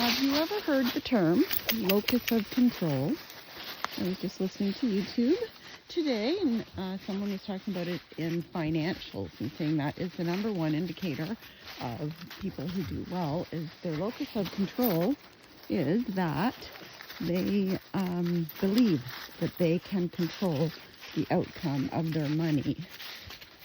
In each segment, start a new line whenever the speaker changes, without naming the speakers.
Have you ever heard the term locus of control? I was just listening to YouTube today, and someone was talking about it in financials and saying that is the number one indicator of people who do well, is their locus of control is that they believe that they can control the outcome of their money.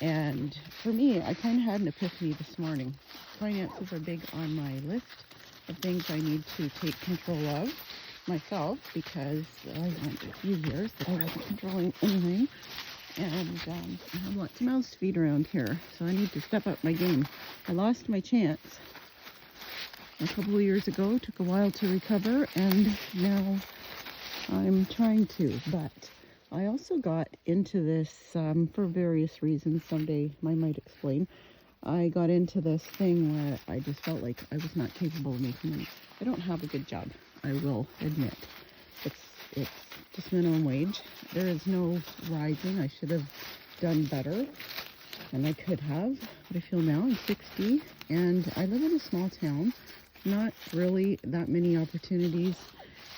And for me, I kind of had an epiphany this morning. Finances are big on my list of things I need to take control of myself, because I went a few years that I wasn't controlling anything, and I have lots of mouths to feed around here, so I need to step up my game. I lost my chance a couple of years ago, took a while to recover, and now I'm trying to, but I also got into this for various reasons. Someday I might explain. I got into this thing where I just felt like I was not capable of making money. I don't have a good job, I will admit. It's just minimum wage. There is no rising. I should have done better, and I could have, but I feel now I'm 60, and I live in a small town. Not really that many opportunities,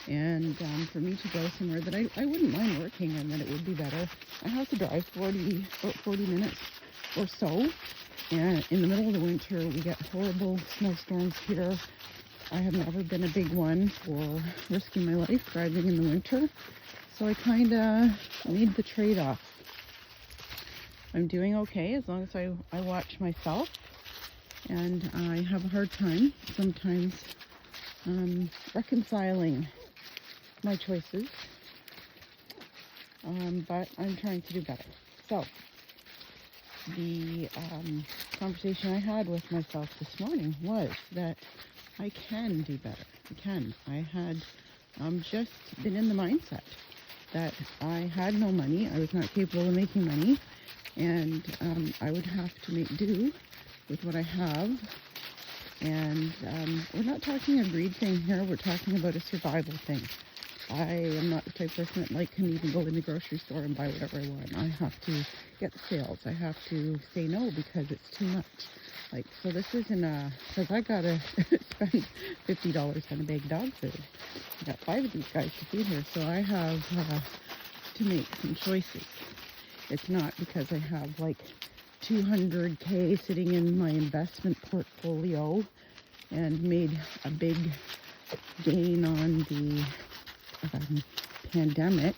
and for me to go somewhere that I wouldn't mind working and that it would be better, I have to drive about 40 minutes or so. And in the middle of the winter, we get horrible snowstorms here. I have never been a big one for risking my life driving in the winter, so I kind of need the trade-off. I'm doing okay as long as I watch myself, and I have a hard time sometimes reconciling my choices, but I'm trying to do better. So the conversation I had with myself this morning was that I can do better. I can. I had just been in the mindset that I had no money, I was not capable of making money, and I would have to make do with what I have. And we're not talking a greed thing here, we're talking about a survival thing. I am not the type of person that can even go in the grocery store and buy whatever I want. I have to get the sales. I have to say no because it's too much. So this isn't because I gotta spend $50 on a bag of dog food. I got 5 of these guys to feed here, so I have to make some choices. It's not because I have 200K sitting in my investment portfolio and made a big gain on the pandemic,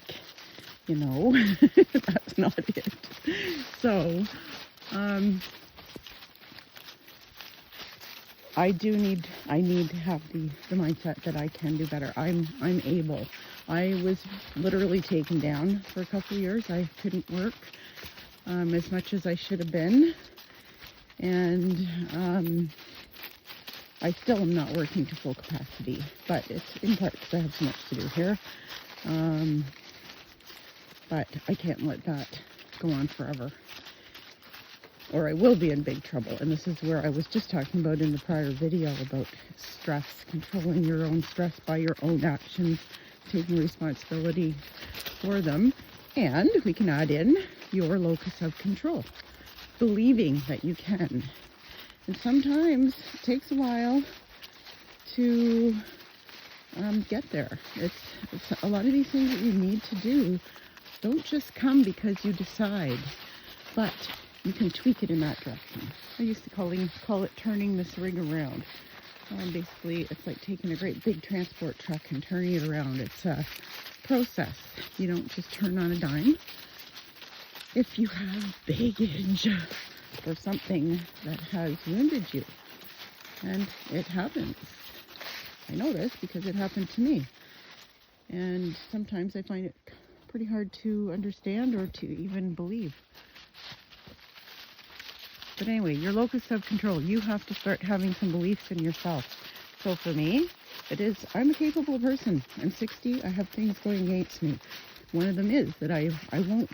that's not it. So I need to have the mindset that I can do better. I'm able. I was literally taken down for a couple of years. I couldn't work as much as I should have been, and I still am not working to full capacity, but it's in part because I have so much to do here. But I can't let that go on forever, or I will be in big trouble. And this is where I was just talking about in the prior video about stress, controlling your own stress by your own actions, taking responsibility for them. And we can add in your locus of control, believing that you can. And sometimes it takes a while to get there. It's a lot of these things that you need to do don't just come because you decide, but you can tweak it in that direction. I used to call it turning this rig around. Basically, it's like taking a great big transport truck and turning it around. It's a process. You don't just turn on a dime. If you have baggage or something that has wounded you, and it happens. I know this because it happened to me, and sometimes I find it pretty hard to understand or to even believe. But anyway, your locus of control, you have to start having some beliefs in yourself. So for me, I'm a capable person. I'm 60, I have things going against me. One of them is that I won't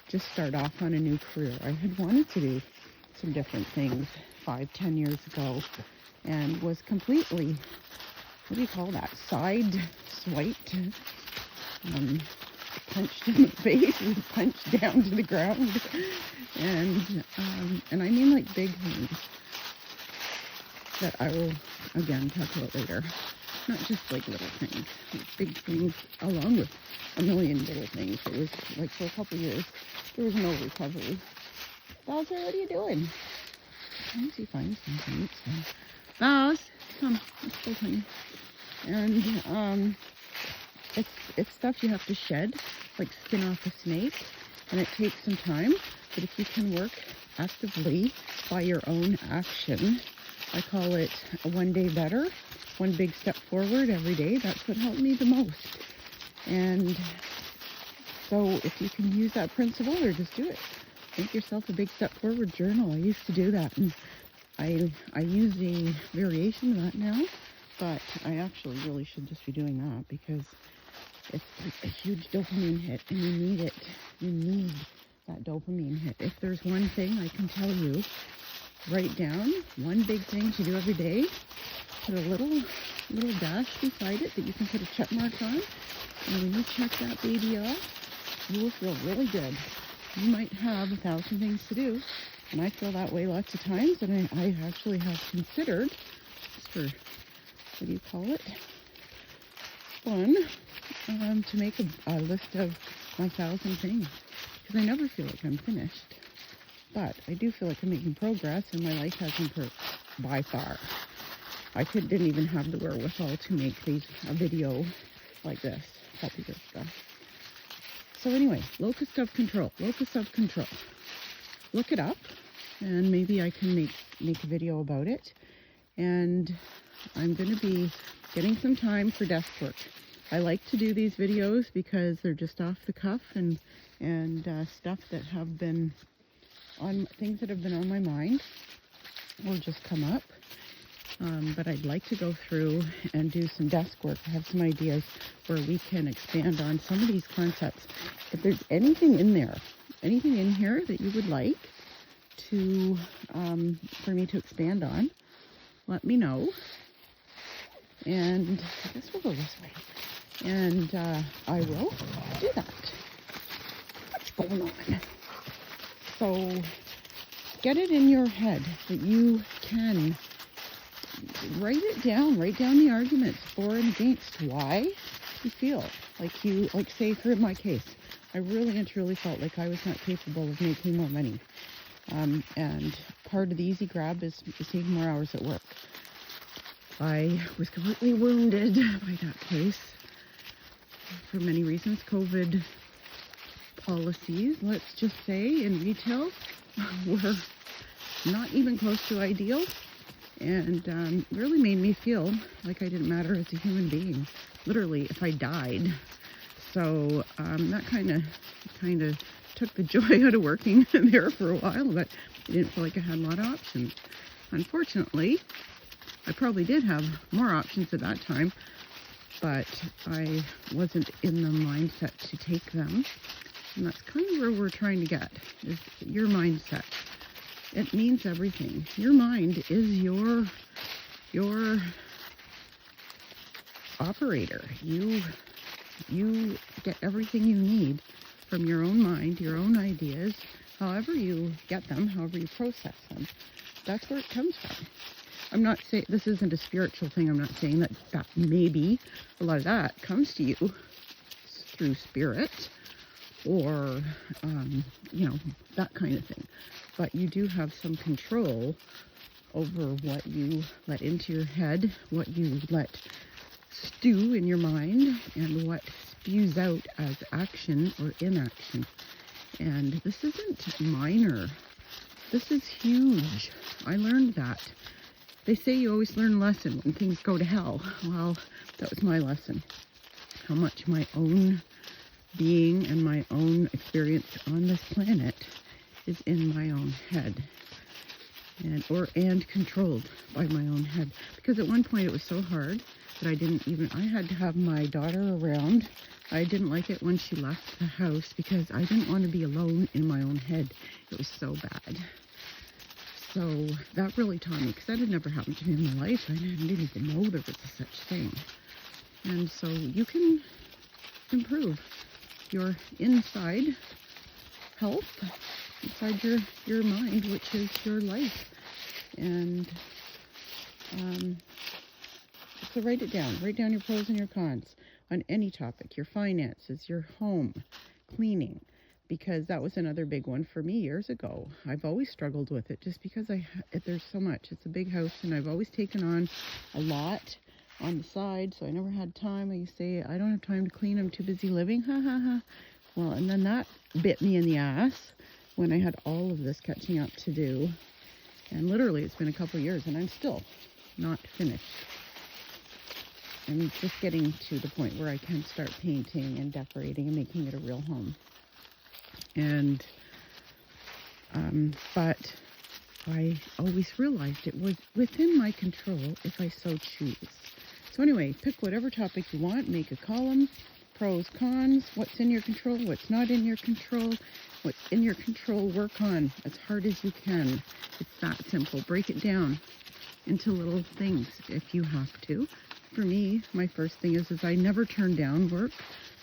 just start off on a new career. I had wanted to do some different things 5-10 years ago, and was completely, what do you call that, side swiped, punched in the face and punched down to the ground, and I mean big things that I will again talk about later. Not just like little things, like big things along with a million little things. It was like for a couple years, there was no recovery. Bowser, what are you doing? Sometimes he finds something. It's fun. Bows, come, let's go, honey. And it's stuff you have to shed, like skin off a snake, and it takes some time. But if you can work actively by your own action, I call it a one day better, one big step forward every day. That's what helped me the most. And so if you can use that principle, or just do it. Make yourself a big step forward journal. I used to do that, and I use a variation of that now, but I actually really should just be doing that because it's a huge dopamine hit, and you need it. You need that dopamine hit. If there's one thing I can tell you, write down one big thing to do every day. Put a little dash beside it that you can put a check mark on. And when you check that baby off, you will feel really good. You might have 1,000 things to do, and I feel that way lots of times. And I actually have considered, just for, what do you call it? Fun, to make a list of my 1,000 things, because I never feel like I'm finished. But I do feel like I'm making progress, and my life has improved by far. I didn't even have the wherewithal to make a video like this a couple years ago. So anyway, Locus of Control. Locus of Control. Look it up, and maybe I can make a video about it. And I'm going to be getting some time for desk work. I like to do these videos because they're just off the cuff and stuff that have been on, things that have been on my mind will just come up. But I'd like to go through and do some desk work. I have some ideas where we can expand on some of these concepts. If there's anything in there, anything in here that you would like to for me to expand on, let me know. And I guess we'll go this way. And I will do that. What's going on? So get it in your head that you can write it down. Write down the arguments for and against why you feel like you, like say for my case, I really and truly felt like I was not capable of making more money. And part of the easy grab is taking more hours at work. I was completely wounded by that place for many reasons. COVID policies, let's just say, in retail were not even close to ideal, and really made me feel like I didn't matter as a human being, literally if I died. So that kind of took the joy out of working there for a while, but I didn't feel like I had a lot of options. Unfortunately, I probably did have more options at that time, but I wasn't in the mindset to take them. And that's kind of where we're trying to get, is your mindset. It means everything. Your mind is your operator. You get everything you need from your own mind, your own ideas, however you get them, however you process them. That's where it comes from. I'm not saying this isn't a spiritual thing. I'm not saying that maybe a lot of that comes to you through spirit or, that kind of thing. But you do have some control over what you let into your head, what you let stew in your mind, and what spews out as action or inaction. And this isn't minor. This is huge. I learned that. They say you always learn a lesson when things go to hell. Well, that was my lesson. How much my own being and my own experience on this planet is in my own head. And controlled by my own head. Because at one point it was so hard that I had to have my daughter around. I didn't like it when she left the house because I didn't want to be alone in my own head. It was so bad. So that really taught me, because that had never happened to me in my life. I didn't even know there was a such thing. And so you can improve your inside health, inside your mind, which is your life. And So write it down. Write down your pros and your cons on any topic, your finances, your home, cleaning, because that was another big one for me years ago. I've always struggled with it just because there's so much. It's a big house, and I've always taken on a lot on the side, so I never had time. I used to say, I don't have time to clean, I'm too busy living, ha ha ha. Well, and then that bit me in the ass when I had all of this catching up to do. And literally, it's been a couple of years, and I'm still not finished. I'm just getting to the point where I can start painting and decorating and making it a real home. And, but I always realized it was within my control if I so choose. So anyway, pick whatever topic you want, make a column, pros, cons, what's in your control, what's not in your control. What's in your control, work on as hard as you can. It's that simple. Break it down into little things if you have to. For me, my first thing is I never turn down work.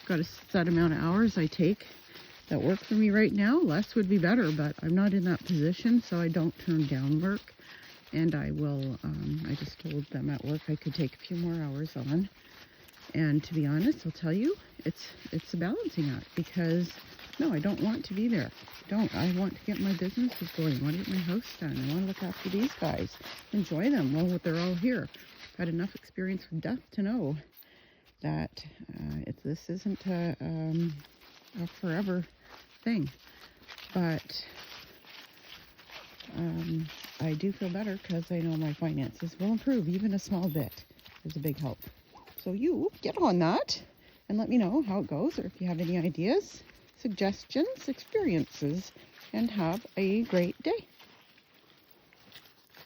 I've got a set amount of hours I take that work for me right now. Less would be better, but I'm not in that position, so I don't turn down work. And I will, I just told them at work I could take a few more hours on. And to be honest, I'll tell you, it's a balancing act, because no, I don't want to be there. I want to get my businesses going. I want to get my house done. I want to look after these guys, enjoy them while they're all here. I've had enough experience with death to know that this isn't a forever thing. But I do feel better because I know my finances will improve. Even a small bit is a big help. So you get on that and let me know how it goes, or if you have any ideas, suggestions, experiences, and have a great day.